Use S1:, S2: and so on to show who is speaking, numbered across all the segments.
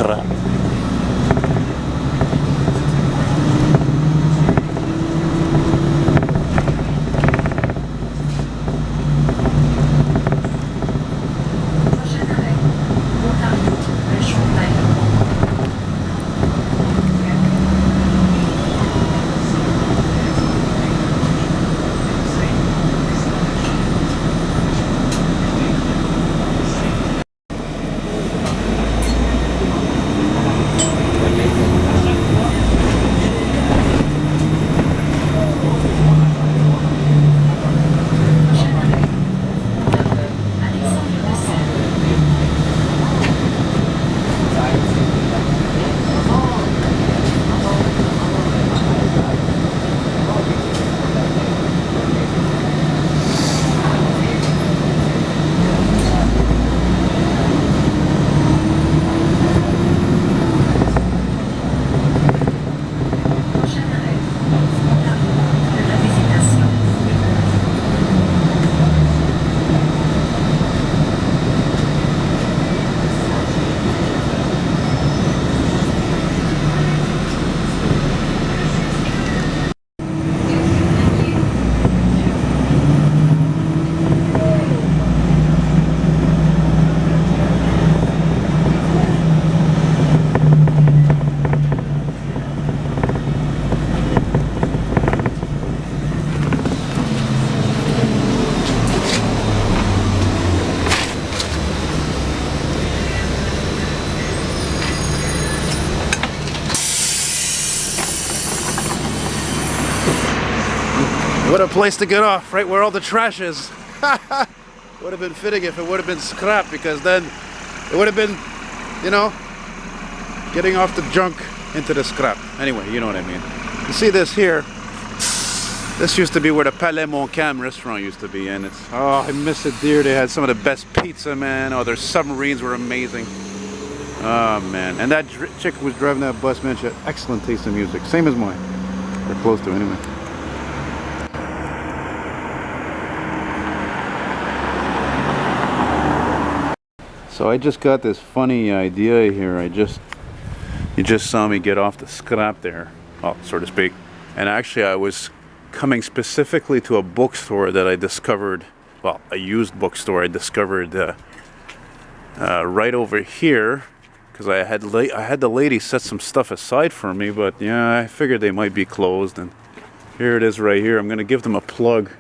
S1: scrap. What a place to get off, right where all the trash is. Would have been fitting if it would have been scrap, because then it would have been, you know, getting off the junk into the scrap. Anyway, you know what I mean. You see this here? This used to be where the Palais Montcalm restaurant used to be, and it's, oh, I miss it dear. They had some of the best pizza, man. Oh, their submarines were amazing. Oh, man. And that chick who was driving that bus, man, she had excellent taste in music. Same as mine. Or close to, anyway. So I just got this funny idea here. You just saw me get off the scrap there, well, so to speak. And actually I was coming specifically to a bookstore that I discovered, well, a used bookstore I discovered right over here, because I had the lady set some stuff aside for me, but yeah, I figured they might be closed, and here it is right here. I'm gonna give them a plug.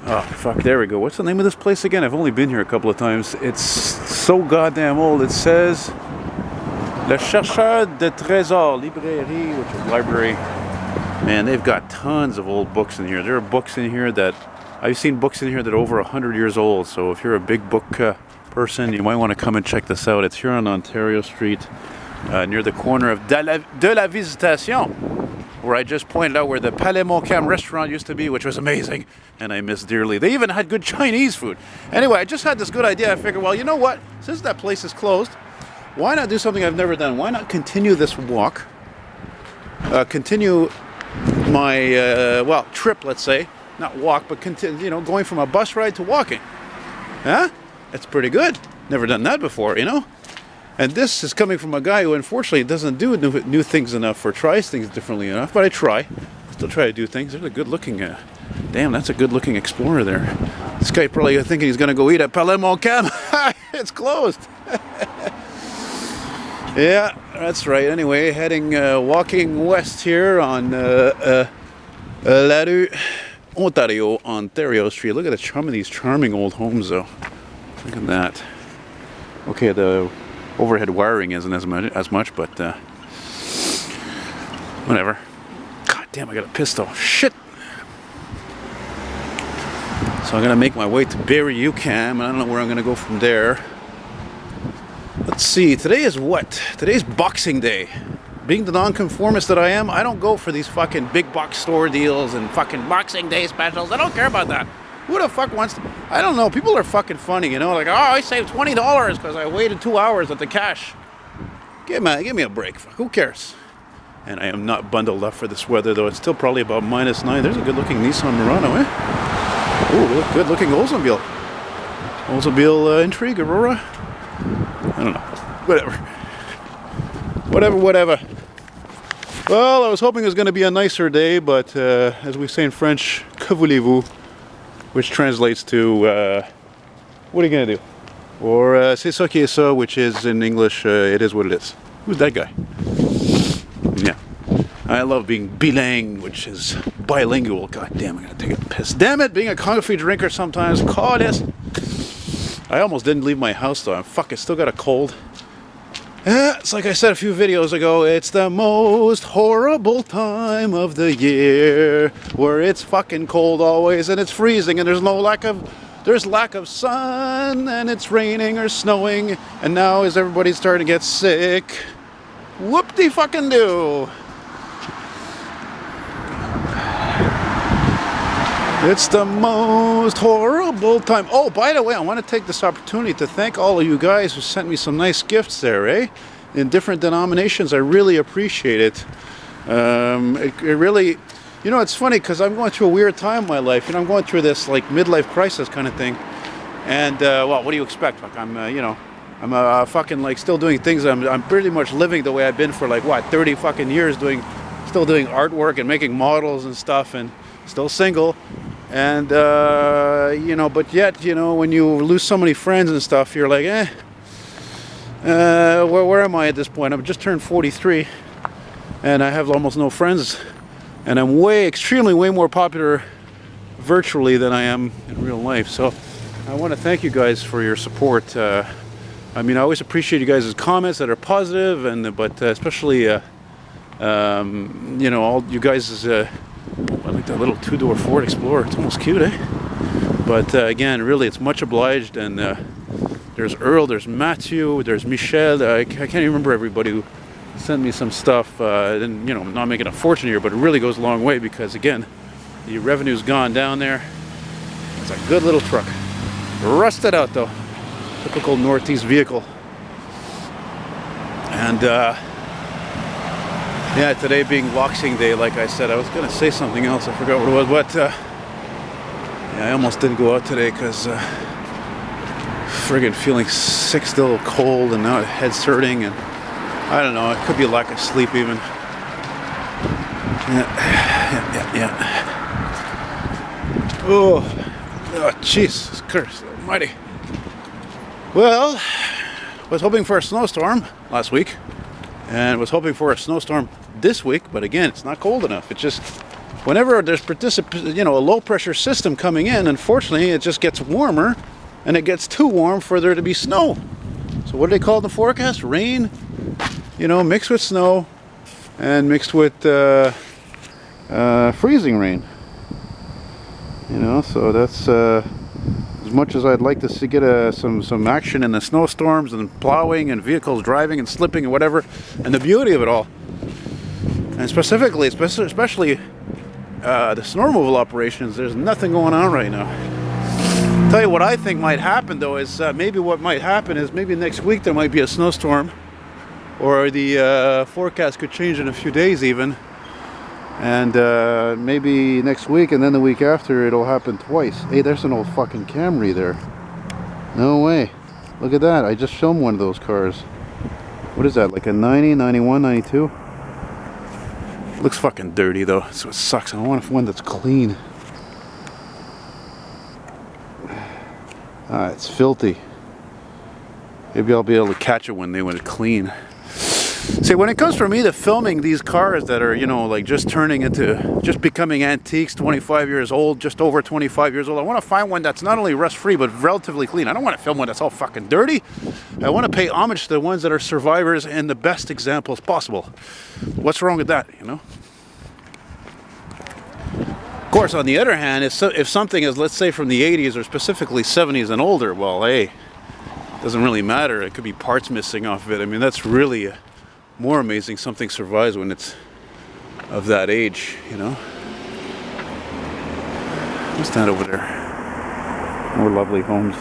S1: Oh, fuck, there we go. What's the name of this place again? I've only been here a couple of times. It's so goddamn old. It says Le Chercheur de Trésors, Librairie, which is library. Man, they've got tons of old books in here. There are books in here that, I've seen books in here that are over 100 years old. So if you're a big book person, you might want to come and check this out. It's here on Ontario Street, near the corner of de la Visitation, where I just pointed out where the Palais Montcalm restaurant used to be, which was amazing, and I miss dearly. They even had good Chinese food. Anyway, I just had this good idea. I figured, well, you know what? Since that place is closed, why not do something I've never done? Why not continue this walk? Continue my, well, trip, let's say. Not walk, but continue, you know, going from a bus ride to walking. Huh? That's pretty good. Never done that before, you know? And this is coming from a guy who unfortunately doesn't do new things enough, or tries things differently enough, but I try. Still try to do things. There's a good looking, damn, that's a good looking Explorer there. This guy probably thinking he's going to go eat at Palais Montcalm. It's closed. Yeah, that's right. Anyway, heading, walking west here on La Rue Ontario Street. Look at the charm of these charming old homes, though. Look at that. Okay, the overhead wiring isn't as much, but whatever. God damn, I got a pistol. Shit. So I'm gonna make my way to Barrie UQAM. I don't know where I'm gonna go from there. Let's see. Today is what? Today's Boxing Day. Being the nonconformist that I am, I don't go for these fucking big box store deals and fucking Boxing Day specials. I don't care about that. Who the fuck wants to? I don't know. People are fucking funny, you know? Like, oh, I saved $20 because I waited 2 hours at the cash. Give me a break. Fuck, who cares? And I am not bundled up for this weather, though. It's still probably about -9. There's a good-looking Nissan Murano, eh? Ooh, good-looking Oldsmobile. Oldsmobile Intrigue, Aurora. I don't know. Whatever. Whatever. Well, I was hoping it was going to be a nicer day, but as we say in French, que voulez-vous? Which translates to, what are you going to do? Or c'est ça qui est ça, which is in English, it is what it is. Who's that guy? Yeah. I love being bilingue, which is bilingual. God damn, I'm going to take a piss. Damn it, being a coffee drinker sometimes. Call this. I almost didn't leave my house though. I still got a cold. It's like I said a few videos ago, it's the most horrible time of the year where it's fucking cold always and it's freezing and there's lack of sun and it's raining or snowing, and now is everybody starting to get sick. Whoop-de-fucking-do. It's the most horrible time. Oh, by the way, I want to take this opportunity to thank all of you guys who sent me some nice gifts there, in different denominations. I really appreciate it. It really, you know, it's funny because I'm going through a weird time in my life. You know, I'm going through this like midlife crisis kind of thing. And well, what do you expect? Like I'm fucking like still doing things. I'm pretty much living the way I've been for like what 30 fucking years, still doing artwork and making models and stuff, and still single. And you know, but yet, you know, when you lose so many friends and stuff, you're like, where am I at this point? I've just turned 43 and I have almost no friends, and I'm extremely way more popular virtually than I am in real life. So I want to thank you guys for your support. I mean, I always appreciate you guys' comments that are positive, but especially you know, all you guys I like that little two-door Ford Explorer. It's almost cute, But again, really, it's much obliged. And there's Earl, there's Matthew, there's Michelle. I can't even remember everybody who sent me some stuff. And you know, I'm not making a fortune here, but it really goes a long way because again, the revenue's gone down there. It's a good little truck. Rusted out though. Typical Northeast vehicle. And yeah, today being Boxing Day, like I said, I was going to say something else. I forgot what it was, but yeah, I almost didn't go out today because friggin' feeling sick, still cold, and now head's hurting, and I don't know, it could be a lack of sleep even. Yeah. Oh, Jesus Christ almighty. Well, I was hoping for a snowstorm last week, and was hoping for a snowstorm this week, but again, it's not cold enough. It's just whenever there's you know, a low pressure system coming in, unfortunately it just gets warmer, and it gets too warm for there to be snow. So what do they call it in the forecast? Rain, you know, mixed with snow and mixed with freezing rain, you know. So that's as much as I'd like to see get some action in the snowstorms and plowing and vehicles driving and slipping and whatever, and the beauty of it all, and especially the snow removal operations, there's nothing going on right now. I'll tell you what I think might happen though is maybe what might happen is maybe next week there might be a snowstorm, or the forecast could change in a few days even, and maybe next week and then the week after it'll happen twice. Hey, there's an old fucking Camry there. No way. Look at that. I just filmed one of those cars. What is that, like a 90, 91, 92? Looks fucking dirty though, so it sucks. I want one that's clean. It's filthy. Maybe I'll be able to catch it when it's clean. See, when it comes for me to filming these cars that are, you know, like just becoming antiques, 25 years old, just over 25 years old, I want to find one that's not only rust-free but relatively clean. I don't want to film one that's all fucking dirty. I want to pay homage to the ones that are survivors and the best examples possible. What's wrong with that, you know? Of course, on the other hand, if something is, let's say, from the 80s or specifically 70s and older, well, hey, it doesn't really matter. It could be parts missing off of it. I mean, that's really more amazing. Something survives when it's of that age, you know? What's that over there? More lovely homes.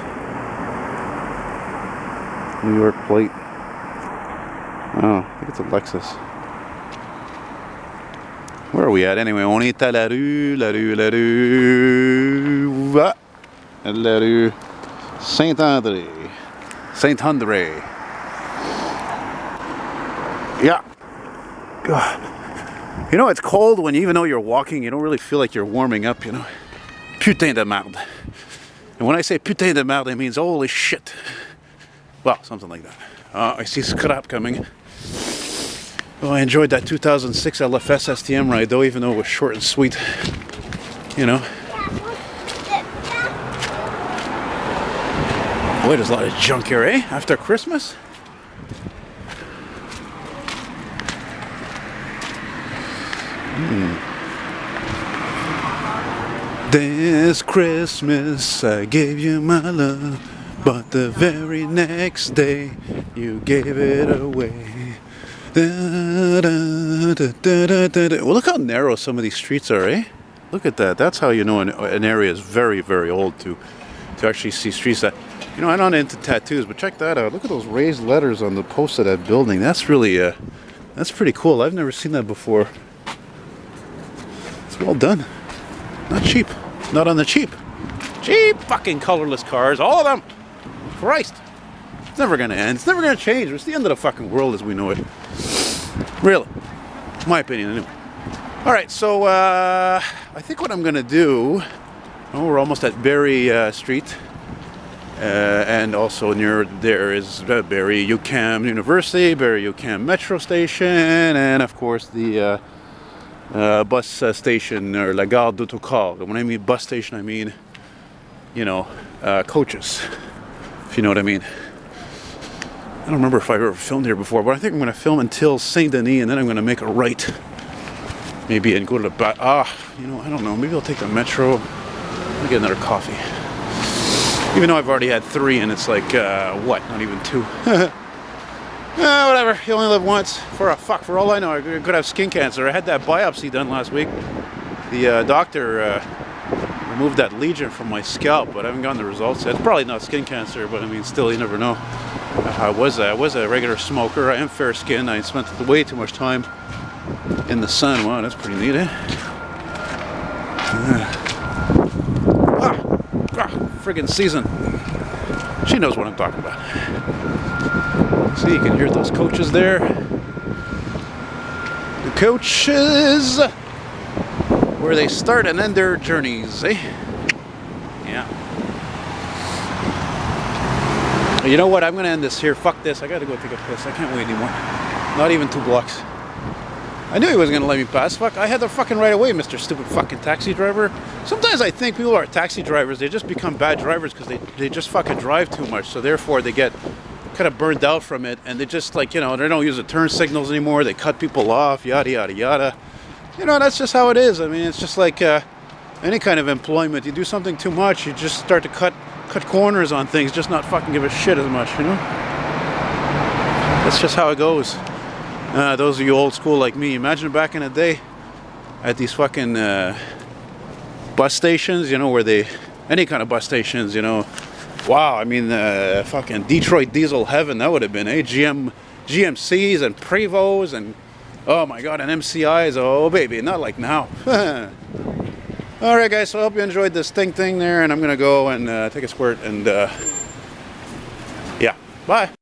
S1: New York plate. Oh, I think it's a Lexus. Where are we at anyway? On est à la rue Saint-André. Saint-André. Yeah. God. You know, it's cold when even though you're walking, you don't really feel like you're warming up, you know. Putain de merde. And when I say putain de merde, it means holy shit. Well, something like that. I see scrap coming. Well, I enjoyed that 2006 LFS STM ride, though, even though it was short and sweet. You know. Boy, there's a lot of junk here, eh? After Christmas? This Christmas I gave you my love, but the very next day you gave it away. Da, da, da, da, da, da. Well, look how narrow some of these streets are, eh? Look at that. That's how you know an area is very, very old to actually see streets that... You know, I'm not into tattoos, but check that out. Look at those raised letters on the post of that building. That's really, that's pretty cool. I've never seen that before. It's well done. Not cheap. Not on the cheap. Cheap fucking colorless cars. All of them. Christ. It's never going to end. It's never going to change. It's the end of the fucking world as we know it. Really. My opinion, anyway. Alright, so, I think what I'm going to do... Oh, we're almost at Barrie Street. And also near there is Barrie UQAM University, Barrie UQAM Metro Station, and of course the bus station, or La Gare d'Autocar. When I mean bus station, I mean, you know, coaches, if you know what I mean. I don't remember if I've ever filmed here before, but I think I'm going to film until Saint Denis, and then I'm going to make a right, maybe, and go to the you know, I don't know, maybe I'll take the metro. I'll get another coffee. Even though I've already had 3 and it's like, what? Not even 2. Whatever. You only live once. For all I know, I could have skin cancer. I had that biopsy done last week. The doctor removed that lesion from my scalp, but I haven't gotten the results yet. It's probably not skin cancer, but I mean, still, you never know. I was a regular smoker. I am fair skinned. I spent way too much time in the sun. Wow, that's pretty neat, eh? Friggin' season. She knows what I'm talking about. See, you can hear those coaches there. The coaches, where they start and end their journeys, eh? Yeah. You know what? I'm gonna end this here. Fuck this. I gotta go take a piss. I can't wait anymore. Not even 2 blocks. I knew he wasn't gonna let me pass. Fuck, I had the fucking right away, Mr. Stupid fucking taxi driver. Sometimes I think people are taxi drivers, they just become bad drivers because they just fucking drive too much. So therefore they get kind of burned out from it, and they just, like, you know, they don't use the turn signals anymore. They cut people off, yada yada yada. You know, that's just how it is. I mean, it's just like any kind of employment. You do something too much, you just start to cut corners on things, just not fucking give a shit as much, you know? That's just how it goes. Those of you old school like me, imagine back in the day at these fucking bus stations, you know, where any kind of bus stations, you know. Wow, I mean, fucking Detroit diesel heaven, that would have been, eh? GMCs and Prevos and, oh my god, and MCIs, oh baby, not like now. Alright guys, so I hope you enjoyed this thing there, and I'm gonna go and take a squirt, and yeah, bye.